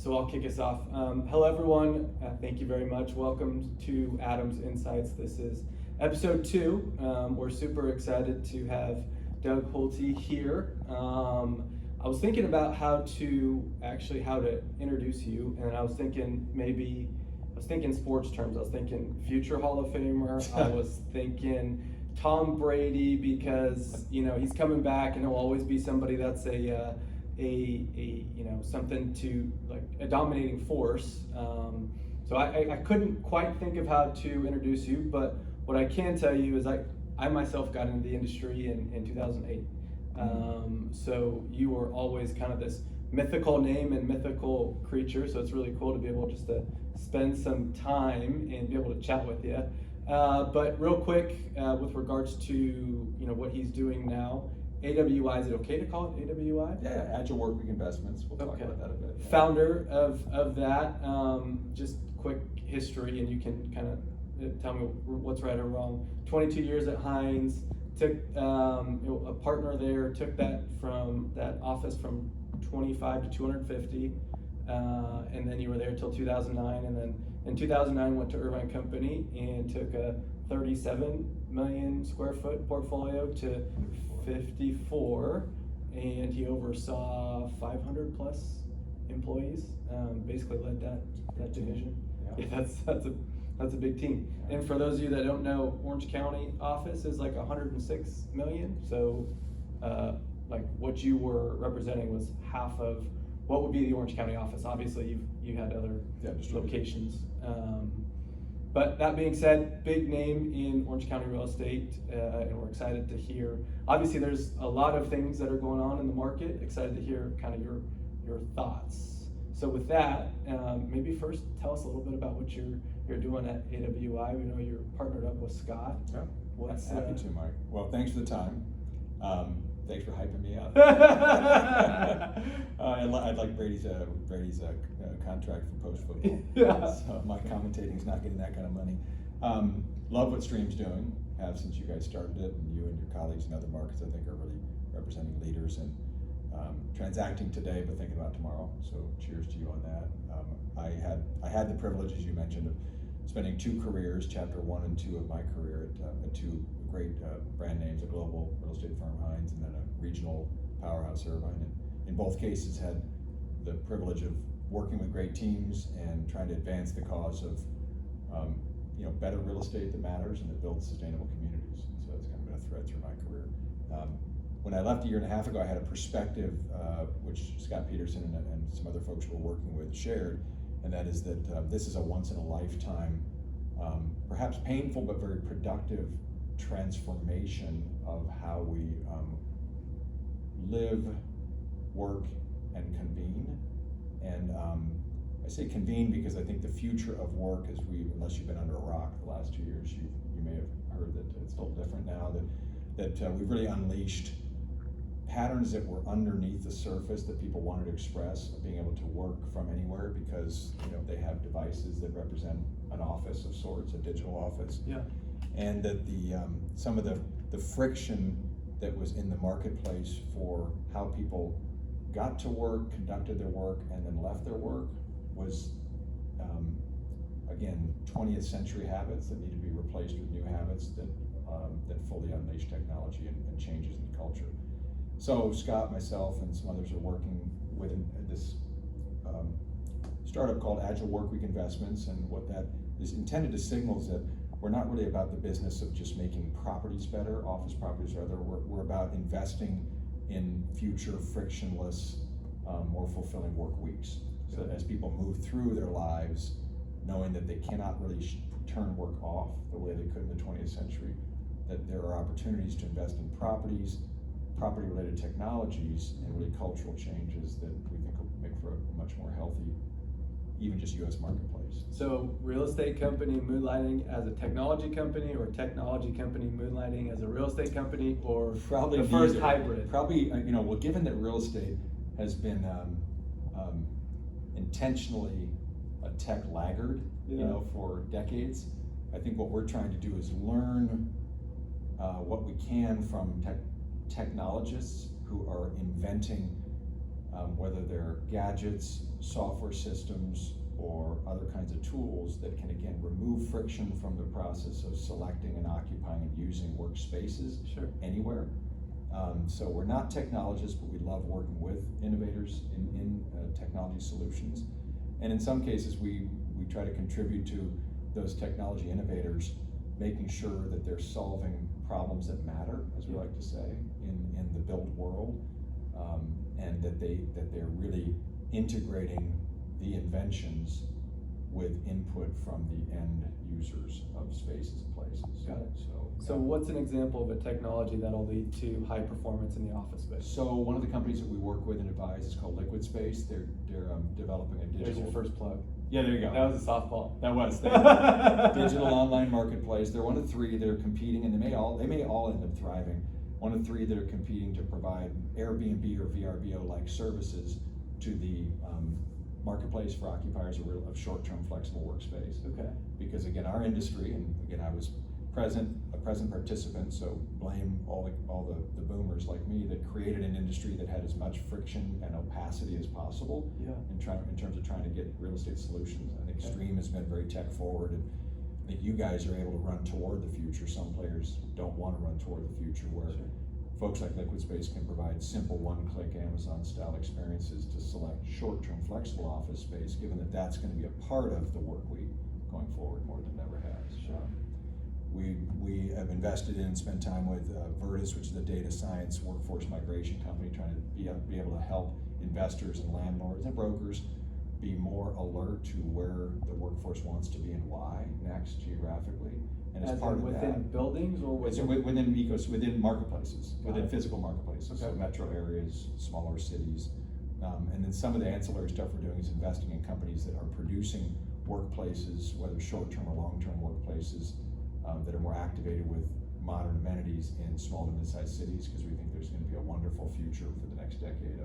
So I'll kick us off. Hello, everyone. Thank you very much. Welcome to Adams Insights. This is episode 2. We're super excited to have Doug Holte here. I was thinking about how to introduce you, and I was thinking sports terms. I was thinking future Hall of Famer. I was thinking Tom Brady, because he's coming back and he'll always be somebody that's a something to, like, a dominating force. So I couldn't quite think of how to introduce you, but what I can tell you is I myself got into the industry in 2008. So you were always kind of this mythical name and mythical creature, so it's really cool to be able just to spend some time and be able to chat with you. But real quick, with regards to what he's doing now, AWI, is it okay to call it AWI? Yeah, Agile Workweek Investments. We'll talk about that a bit. Yeah. Founder of that. Just quick history, and you can kind of tell me what's right or wrong. 22 years at Hines. Took a partner there. Took that office from 25 to 250, and then you were there till 2009, and then in 2009 went to Irvine Company and took a 37 million square foot portfolio to 54, and he oversaw 500 plus employees. Basically led that division. Yeah, that's a big team. And for those of you that don't know, Orange County office is like 106 million. So like what you were representing was half of what would be the Orange County office. Obviously you had other locations. But that being said, big name in Orange County real estate, and we're excited to hear. Obviously, there's a lot of things that are going on in the market. Excited to hear kind of your thoughts. So with that, maybe first tell us a little bit about what you're doing at AWI. We know you're partnered up with Scott. Yeah, happy to, Mike. Well, thanks for the time. Thanks for hyping me up. I'd like Brady's contract for post football. Yeah. So my commentating is not getting that kind of money. Love what Stream's doing. Have since you guys started it, and you and your colleagues in other markets, I think, are really representing leaders and transacting today, but thinking about tomorrow. So cheers to you on that. I had the privilege, as you mentioned, of spending 2 careers, chapter 1 and 2 of my career at 2 great brand names, a global real estate firm, Hines, and then a regional powerhouse, Irvine. And in both cases had the privilege of working with great teams and trying to advance the cause of better real estate that matters and that builds sustainable communities. And so it's kind of been a thread through my career. When I left a year and a half ago, I had a perspective which Scott Peterson and some other folks we're working with shared, and that is that this is a once in a lifetime, perhaps painful but very productive transformation of how we live, work, and convene. And I say convene because I think the future of work, unless you've been under a rock the last 2 years, you may have heard that it's a little different now, that we've really unleashed patterns that were underneath the surface that people wanted to express, of being able to work from anywhere because they have devices that represent an office of sorts, a digital office. Yeah. And that some of the friction that was in the marketplace for how people got to work, conducted their work, and then left their work was, again, 20th century habits that need to be replaced with new habits that fully unleash technology and changes in the culture. So Scott, myself, and some others are working with this startup called Agile Workweek Investments, and what that is intended to signal is that we're not really about the business of just making properties better, office properties rather. We're about investing in future frictionless, more fulfilling work weeks. So that as people move through their lives, knowing that they cannot really turn work off the way they could in the 20th century, that there are opportunities to invest in properties, property-related technologies, and really cultural changes that we think will make for a much more healthy, even just U.S. marketplace. So real estate company moonlighting as a technology company, or technology company moonlighting as a real estate company, or probably the first hybrid? Probably, well, given that real estate has been intentionally a tech laggard, for decades, I think what we're trying to do is learn what we can from technologists who are inventing whether they're gadgets, software systems, or other kinds of tools that can, again, remove friction from the process of selecting and occupying and using workspaces anywhere. So we're not technologists, but we love working with innovators in technology solutions. And in some cases, we try to contribute to those technology innovators, making sure that they're solving problems that matter, as we like to say, in the built world, and that they're really integrating the inventions with input from the end users of spaces and places. Got it. So yeah. what's an example of a technology that'll lead to high performance in the office space? So one of the companies that we work with and advise is called LiquidSpace. They're developing a digital. There's your first plug. Yeah, there you go. That was a softball. That was digital online marketplace. They're one of three that are competing, and they may all end up thriving. One of three that are competing to provide Airbnb or VRBO-like services to the marketplace for occupiers of short-term flexible workspace. Okay. Because again, our industry, and again, I was a present participant, so blame all the boomers like me that created an industry that had as much friction and opacity as possible. Yeah. In terms of trying to get real estate solutions. I think Stream has been very tech forward, and I think you guys are able to run toward the future. Some players don't want to run toward the future, where folks like LiquidSpace can provide simple one-click Amazon-style experiences to select short-term flexible office space, given that that's going to be a part of the work week going forward more than it ever has. We have invested in and spent time with Vertus, which is a data science workforce migration company, trying to be able to help investors and landlords and brokers be more alert to where the workforce wants to be and why next geographically. And as part of within that, buildings or within within marketplaces, within physical marketplaces, Okay. so metro areas, smaller cities. And then some of the ancillary stuff we're doing is investing in companies that are producing workplaces, whether short-term or long-term workplaces, that are more activated with modern amenities in small to mid-sized cities, because we think there's going to be a wonderful future for the next decade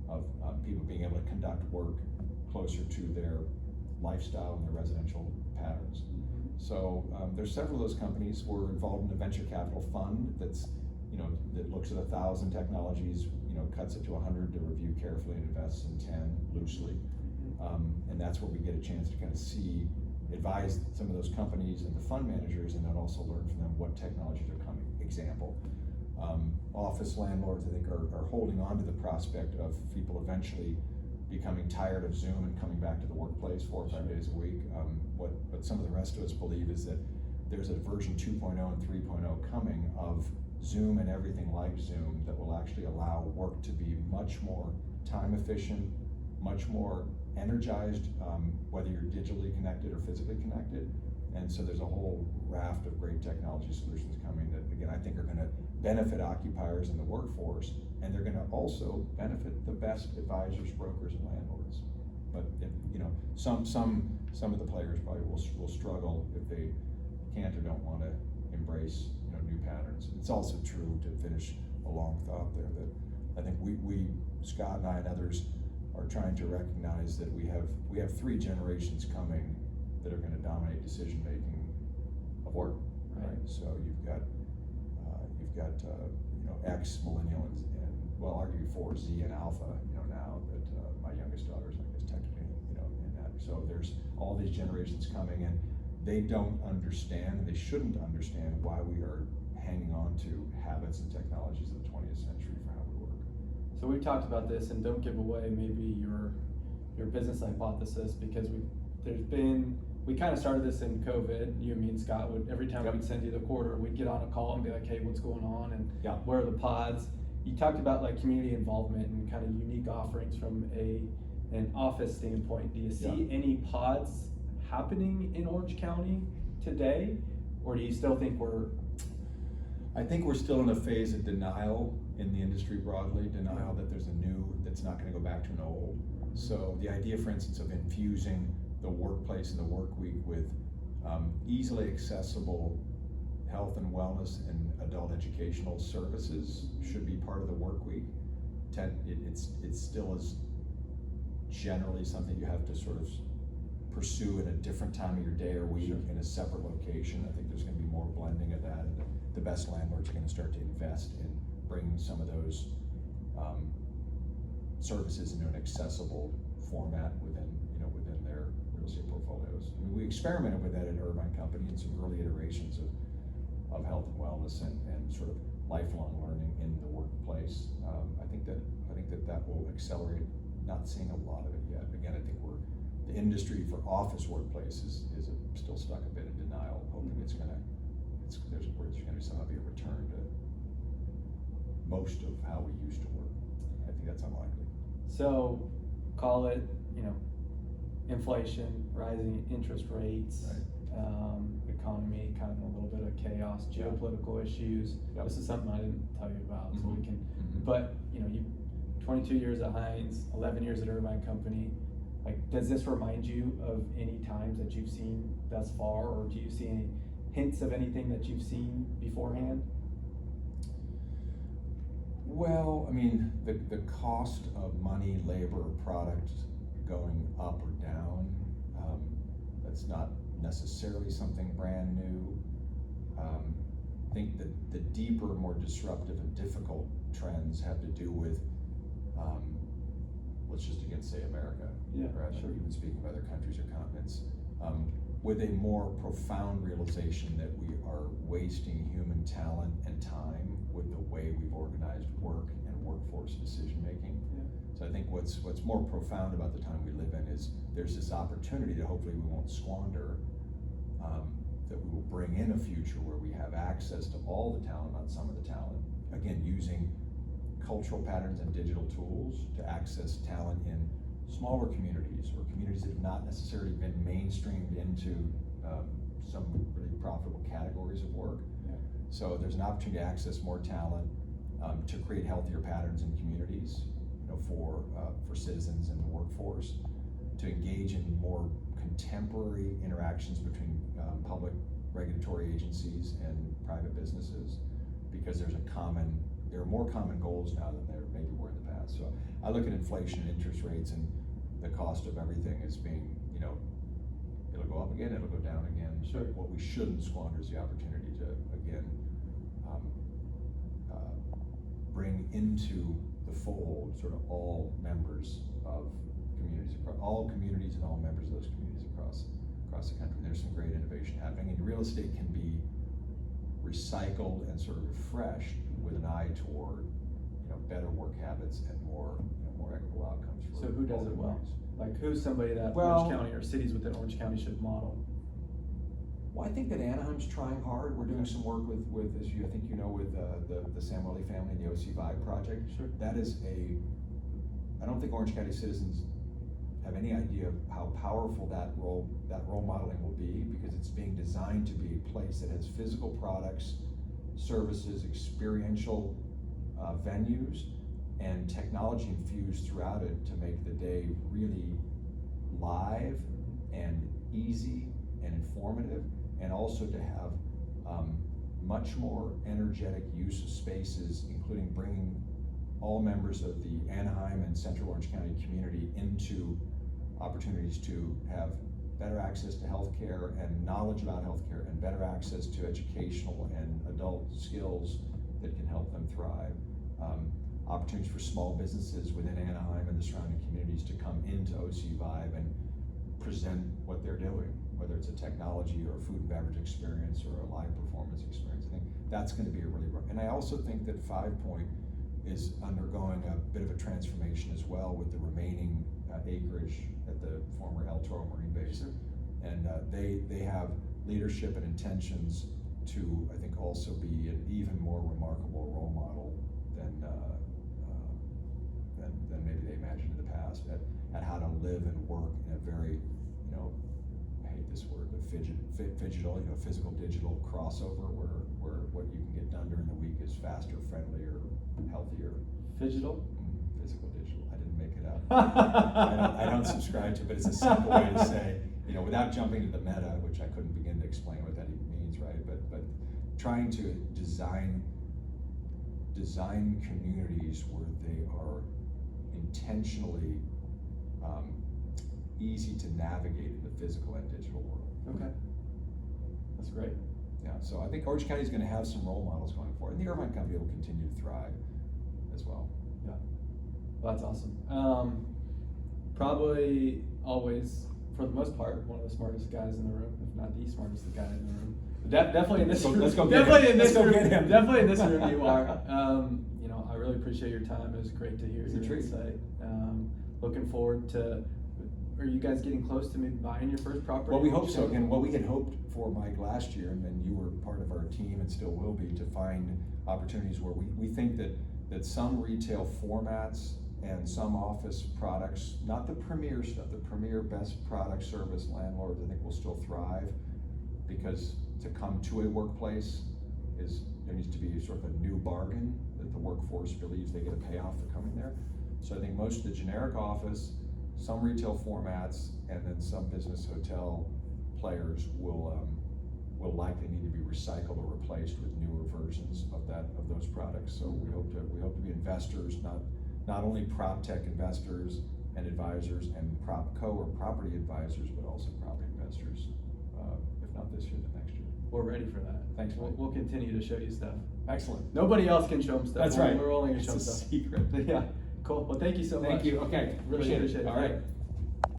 of people being able to conduct work closer to their lifestyle and their residential patterns. So there's several of those companies. We're involved in a venture capital fund that looks at 1,000 technologies, cuts it to 100 to review carefully and invests in 10 loosely. And that's where we get a chance to kind of advise some of those companies and the fund managers, and then also learn from them what technologies are coming. Example, office landlords, I think, are holding on to the prospect of people eventually becoming tired of Zoom and coming back to the workplace 4 or 5 days a week. What some of the rest of us believe is that there's a version 2.0 and 3.0 coming of Zoom and everything like Zoom that will actually allow work to be much more time efficient, much more energized, whether you're digitally connected or physically connected. And so there's a whole raft of great technology solutions coming that, again, I think are going to benefit occupiers in the workforce, and they're going to also benefit the best advisors, brokers, and landlords. But some of the players probably will struggle if they can't or don't want to embrace new patterns. It's also true, to finish a long thought there, that I think we Scott and I and others are trying to recognize that we have 3 generations coming that are going to dominate decision making of work. Right. So you've got X, millennial, and well, argue for Z and Alpha. Now that my youngest daughter's, I guess, technically, in that. So there's all these generations coming, and they don't understand, and they shouldn't understand, why we are hanging on to habits and technologies of the 20th century for how we work. So we've talked about this, and don't give away maybe your business hypothesis, because we kind of started this in COVID. You and me and Scott would, every time we'd send you the quarter, we'd get on a call and be like, hey, what's going on, and where are the pods? You talked about like community involvement and kind of unique offerings from an office standpoint. Do you see any pods happening in Orange County today, or do you still think I think we're still in a phase of denial in the industry broadly, denial that there's a new that's not going to go back to an old. So the idea, for instance, of infusing the workplace and the work week with easily accessible health and wellness and adult educational services should be part of the work week. It still is generally something you have to sort of pursue at a different time of your day or week in a separate location. I think there's going to be more blending of that, and the best landlords are going to start to invest in bringing some of those services into an accessible format within their real estate portfolios. I mean, we experimented with that at Irvine Company in some early iterations of health and wellness and sort of lifelong learning in the workplace. I think that will accelerate. Not seeing a lot of it yet. Again, I think the industry for office workplaces is still stuck a bit in denial, hoping there's going to somehow be a return to most of how we used to work. I think that's unlikely. So, call it, inflation, rising interest rates, right. Economy, kind of a little bit of chaos, geopolitical issues. Yep. This is something I didn't tell you about, so we can. Mm-hmm. But you 22 years at Hines, 11 years at Irvine Company. Like, does this remind you of any times that you've seen thus far, or do you see any hints of anything that you've seen beforehand? Well, I mean, the cost of money, labor, product going up or down, that's not necessarily something brand new. I think that the deeper, more disruptive and difficult trends have to do with, let's just again say America, rather than even speaking of other countries or continents, with a more profound realization that we are wasting human talent and time with the way we've organized work and workforce decision making. So I think what's more profound about the time we live in is there's this opportunity that hopefully we won't squander, that we will bring in a future where we have access to all the talent, not some of the talent. Again, using cultural patterns and digital tools to access talent in smaller communities or communities that have not necessarily been mainstreamed into some really profitable categories of work. So there's an opportunity to access more talent, to create healthier patterns in communities, for citizens in the workforce, to engage in more contemporary interactions between public regulatory agencies and private businesses, because there are more common goals now than there maybe were in the past. So I look at inflation and interest rates and the cost of everything as being, it'll go up again, it'll go down again. Sure. But what we shouldn't squander is the opportunity to, again, bring into the fold sort of all members of communities, all communities and all members of those communities across the country. There's some great innovation happening, and real estate can be recycled and sort of refreshed with an eye toward better work habits and more equitable outcomes for. So who does it well? Like, who's somebody that Orange County or cities within Orange County should model? Well, I think that Anaheim's trying hard. We're doing some work with as you, I think with the Samueli family and the OC Vibe project. Sure. That is I don't think Orange County citizens have any idea of how powerful that role modeling will be, because it's being designed to be a place that has physical products, services, experiential venues, and technology infused throughout it to make the day really live and easy and informative, and also to have much more energetic use of spaces, including bringing all members of the Anaheim and Central Orange County community into opportunities to have better access to healthcare and knowledge about healthcare, and better access to educational and adult skills that can help them thrive. Opportunities for small businesses within Anaheim and the surrounding communities to come into OC Vibe and present what they're doing, whether it's a technology or a food and beverage experience or a live performance experience. I think that's going to be a really, and I also think that 5 Point is undergoing a bit of a transformation as well with the remaining acreage at the former El Toro Marine Base. And they have leadership and intentions to, I think, also be an even more remarkable role model than maybe they imagined in the past at how to live and work in a very, I hate this word, but phygital, physical digital crossover, where what you can get done during the week is faster, friendlier, healthier. Phygital? Physical digital. I didn't make it up. I don't subscribe to it, but it's a simple way to say, without jumping to the meta, which I couldn't begin to explain what that even means, right? But trying to design communities where they are intentionally easy to navigate in the physical and digital world. Okay, that's great. Yeah, so I think Orange County is going to have some role models going forward, and the Irvine Company will continue to thrive as well. Yeah. Well, that's awesome. Probably always, for the most part, one of the smartest guys in the room, if not the smartest guy in the room. Definitely in this room. Let's go get Definitely him. in this Let's go room. get him. Definitely in this room you are. You know, I really appreciate your time. It was great to hear It's a your treat. insight. Looking forward to. Are you guys getting close to maybe buying your first property? Well, we hope so. Again, what we had hoped for, Mike, last year, and then you were part of our team and still will be, to find opportunities where we think that some retail formats and some office products, not the premier stuff, the premier best product service landlords, I think will still thrive, because to come to a workplace there needs to be sort of a new bargain that the workforce believes they get a payoff for coming there. So I think most of the generic office, some retail formats, and then some business hotel players will likely need to be recycled or replaced with newer versions of those products. So we hope to be investors, not only prop tech investors and advisors and propco or property advisors, but also property investors. If not this year, then next year. We're ready for that. Thanks, Mike. We'll continue to show you stuff. Excellent. Nobody else can show them stuff. That's right. We're only gonna It's show them a stuff. secret. Yeah. Cool. Well, thank you so much. Thank you. Okay. Really appreciate it. All right.